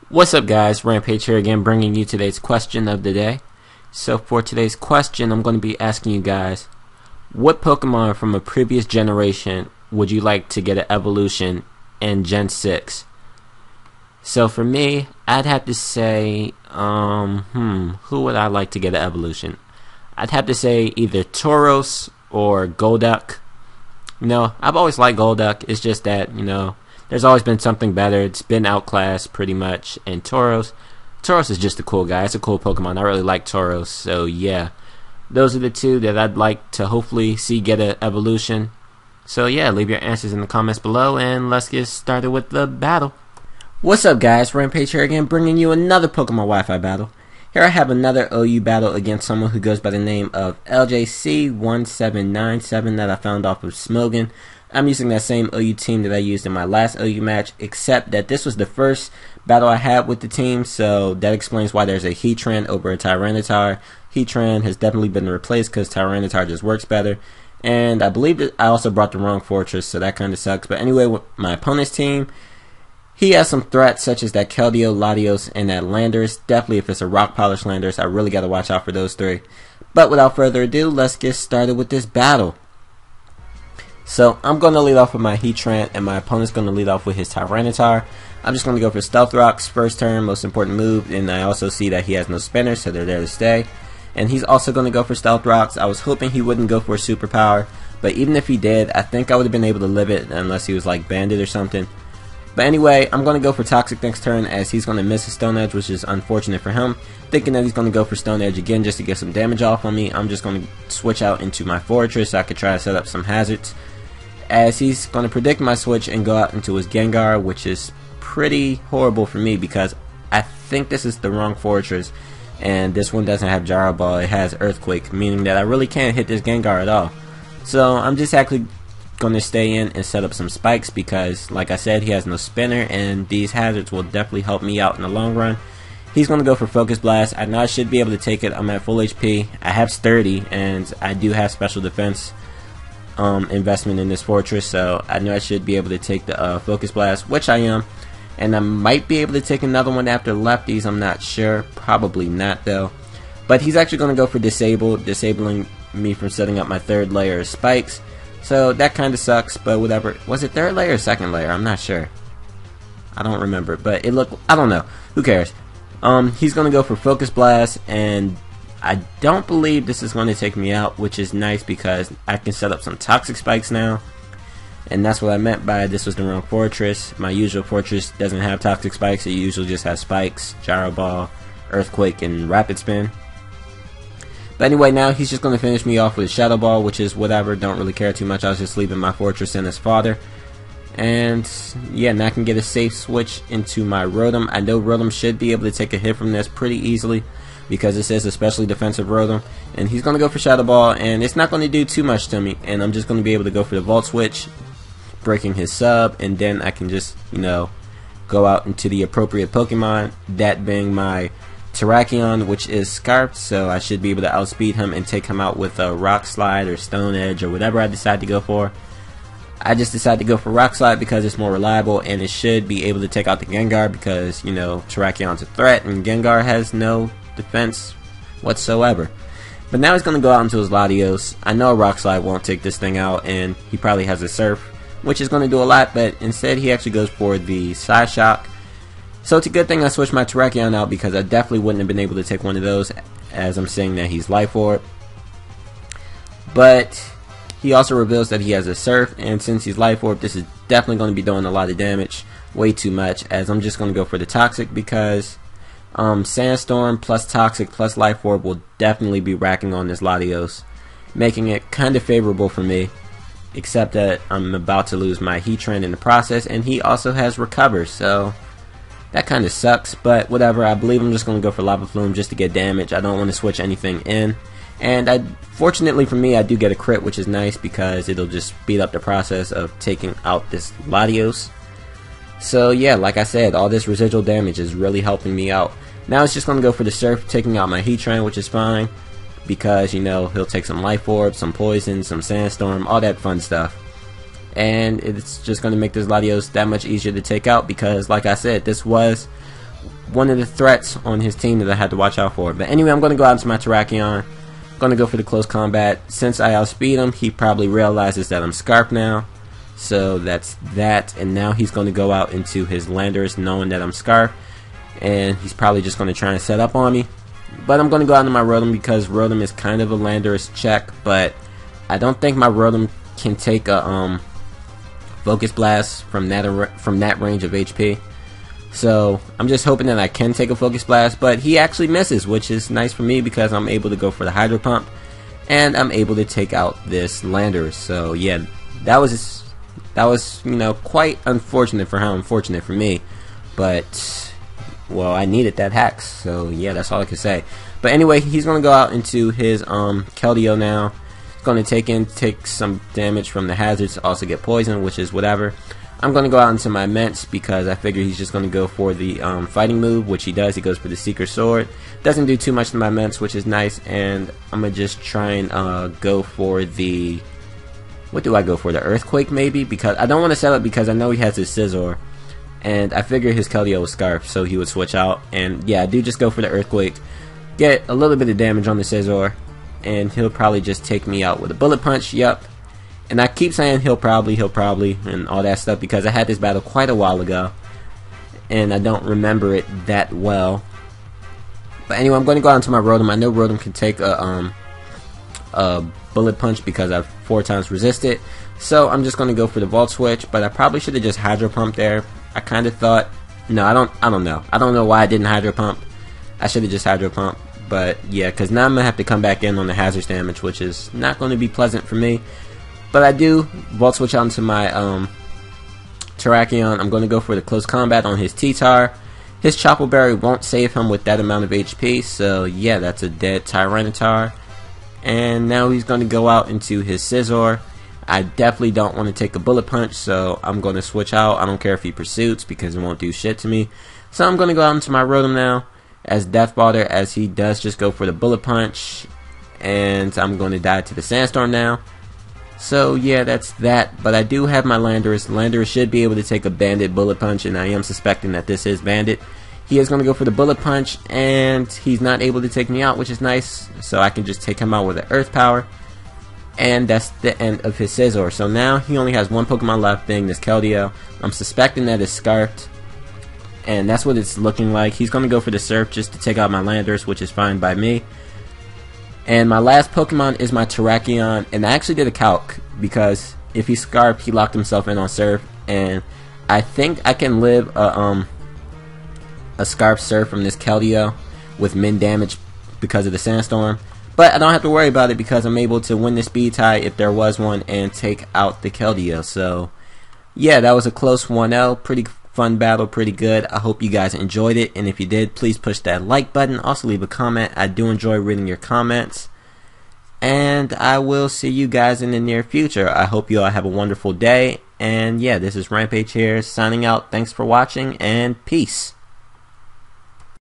What's up, guys? Rampage here again, bringing you today's question of the day. So for today's question, I'm going to be asking you guys, what Pokemon from a previous generation would you like to get an evolution in Gen 6? So for me, I'd have to say, who would I like to get an evolution? I'd have to say either Tauros or Golduck. I've always liked Golduck. It's just that, there's always been something better. It's been outclassed pretty much. And Tauros is just a cool guy. It's a cool Pokemon. I really like Tauros. So yeah, those are the two that I'd like to hopefully see get an evolution. So yeah, leave your answers in the comments below and let's get started with the battle. What's up, guys? Rampage here again, bringing you another Pokemon Wi-Fi battle. Here I have another OU battle against someone who goes by the name of LJC1797 that I found off of Smogon. I'm using that same OU team that I used in my last OU match, except that this was the first battle I had with the team, so that explains why there's a Heatran over a Tyranitar. Heatran has definitely been replaced because Tyranitar just works better, and I believe that I also brought the wrong fortress, so that kind of sucks. But anyway, with my opponent's team, he has some threats such as that Keldeo, Latios, and that Landers. Definitely if it's a Rock Polish Landers, I really got to watch out for those three. But without further ado, let's get started with this battle. So I'm going to lead off with my Heatran, and my opponent's going to lead off with his Tyranitar. I'm just going to go for Stealth Rocks, first turn, most important move, and I also see that he has no spinners, so they're there to stay. And he's also going to go for Stealth Rocks. I was hoping he wouldn't go for a Superpower, but even if he did, I think I would have been able to live it unless he was like Bandit or something. But anyway, I'm going to go for Toxic next turn as he's going to miss his Stone Edge, which is unfortunate for him. Thinking that he's going to go for Stone Edge again just to get some damage off on me, I'm just going to switch out into my Fortress so I could try to set up some hazards. As he's going to predict my switch and go out into his Gengar, which is pretty horrible for me because I think this is the wrong Fortress. And this one doesn't have Gyro Ball, it has Earthquake, meaning that I really can't hit this Gengar at all. So I'm just actually going to stay in and set up some spikes because, like I said, he has no spinner and these hazards will definitely help me out in the long run. He's going to go for Focus Blast. I know I should be able to take it. I'm at full HP. I have Sturdy and I do have Special Defense investment in this Fortress, so I know I should be able to take the Focus Blast, which I am. And I might be able to take another one after Lefties. I'm not sure. Probably not though. But he's actually going to go for Disable, disabling me from setting up my third layer of spikes. So that kind of sucks, but whatever. Was it third layer or second layer? I'm not sure. I don't remember, but it looked, I don't know. Who cares? He's going to go for Focus Blast, and I don't believe this is going to take me out, which is nice because I can set up some Toxic Spikes now. And that's what I meant by this was the wrong Fortress. My usual Fortress doesn't have Toxic Spikes. It usually just has Spikes, Gyro Ball, Earthquake, and Rapid Spin. But anyway, now he's just going to finish me off with Shadow Ball, which is whatever, don't really care too much. I was just leaving my Fortress and his father. And yeah, now I can get a safe switch into my Rotom. I know Rotom should be able to take a hit from this pretty easily because it says especially defensive Rotom. And he's going to go for Shadow Ball, and it's not going to do too much to me. And I'm just going to be able to go for the Volt Switch, breaking his sub, and then I can just, go out into the appropriate Pokemon, that being my Terrakion, which is Scarfed, so I should be able to outspeed him and take him out with a Rock Slide or Stone Edge or whatever I decide to go for. I just decided to go for Rock Slide because it's more reliable and it should be able to take out the Gengar because, Terrakion's a threat and Gengar has no defense whatsoever. But now he's going to go out into his Latios. I know a Rock Slide won't take this thing out and he probably has a Surf, which is going to do a lot, but instead he actually goes for the Psyshock. So it's a good thing I switched my Terrakion out because I definitely wouldn't have been able to take one of those as I'm saying that he's Life Orb. But he also reveals that he has a Surf, and since he's Life Orb, this is definitely going to be doing a lot of damage, way too much, as I'm just going to go for the Toxic because Sandstorm plus Toxic plus Life Orb will definitely be racking on this Latios, making it kind of favorable for me, except that I'm about to lose my Heatran in the process, and he also has Recover, so that kind of sucks, but whatever. I believe I'm just going to go for Lava Plume just to get damage. I don't want to switch anything in. And fortunately for me, I do get a crit, which is nice because it'll just speed up the process of taking out this Latios. So yeah, like I said, all this residual damage is really helping me out. Now it's just going to go for the Surf, taking out my Heatran, which is fine. Because, he'll take some Life Orb, some Poison, some Sandstorm, all that fun stuff. And it's just going to make this Latios that much easier to take out because, like I said, this was one of the threats on his team that I had to watch out for. But anyway, I'm going to go out into my Terrakion. I'm going to go for the close combat. Since I outspeed him, he probably realizes that I'm Scarf now. So that's that. And now he's going to go out into his Landorus knowing that I'm Scarf. And he's probably just going to try and set up on me. But I'm going to go out into my Rotom because Rotom is kind of a Landorus check. But I don't think my Rotom can take a Focus Blast from that range of HP. So I'm just hoping that I can take a Focus Blast, but he actually misses, which is nice for me because I'm able to go for the Hydro Pump, and I'm able to take out this Landorus. So yeah, that was quite unfortunate for him, unfortunate for me, but well, I needed that Hex, so yeah, that's all I can say. But anyway, he's gonna go out into his Keldeo now. He's gonna take some damage from the hazards, also get poisoned, which is whatever. I'm going to go out into my Ments because I figure he's just going to go for the fighting move, which he does. He goes for the Seeker Sword. Doesn't do too much to my Ments, which is nice. And I'm going to just try and go for the... What do I go for? The Earthquake, maybe? Because I don't want to set up because I know he has his Scizor. And I figure his Keldeo was Scarf, so he would switch out. And yeah, I do just go for the Earthquake. Get a little bit of damage on the Scizor. And he'll probably just take me out with a Bullet Punch. Yep. And I keep saying he'll probably, and all that stuff because I had this battle quite a while ago. And I don't remember it that well. But anyway, I'm going to go out into my Rotom. I know Rotom can take a Bullet Punch because I've 4 times resisted. So I'm just going to go for the Volt Switch. But I probably should have just Hydro Pumped there. I kind of thought... No, I don't know. I don't know why I didn't Hydro Pump. I should have just Hydro Pump. But yeah, because now I'm going to have to come back in on the Hazards damage, which is not going to be pleasant for me. But I do Volt Switch onto my Terrakion. I'm going to go for the close combat on his T-Tar. His Chople Berry won't save him with that amount of HP, so yeah, that's a dead Tyranitar. And now he's going to go out into his Scizor. I definitely don't want to take a Bullet Punch, so I'm going to switch out. I don't care if he pursuits because it won't do shit to me. So I'm going to go out into my Rotom now as Death Balder, as he does just go for the Bullet Punch. And I'm going to die to the Sandstorm now. So yeah, that's that. But I do have my Landorus. Landorus should be able to take a Bandit Bullet Punch, and I am suspecting that this is Bandit. He is going to go for the Bullet Punch, and he's not able to take me out, which is nice. So I can just take him out with the Earth Power. And that's the end of his Scizor. So now he only has one Pokemon left, being this Keldeo. I'm suspecting that it's Scarfed, and that's what it's looking like. He's going to go for the Surf just to take out my Landorus, which is fine by me. And my last Pokemon is my Terrakion, and I actually did a calc because if he's Scarf, he locked himself in on Surf, and I think I can live a Scarf Surf from this Keldeo with min damage because of the Sandstorm. But I don't have to worry about it because I'm able to win the speed tie if there was one and take out the Keldeo. So yeah, that was a close 1-0. Pretty fun battle, pretty good. I hope you guys enjoyed it, and if you did, please push that like button. Also leave a comment. I do enjoy reading your comments, and I will see you guys in the near future. I hope you all have a wonderful day, and yeah, this is Rampage here signing out. Thanks for watching, and peace.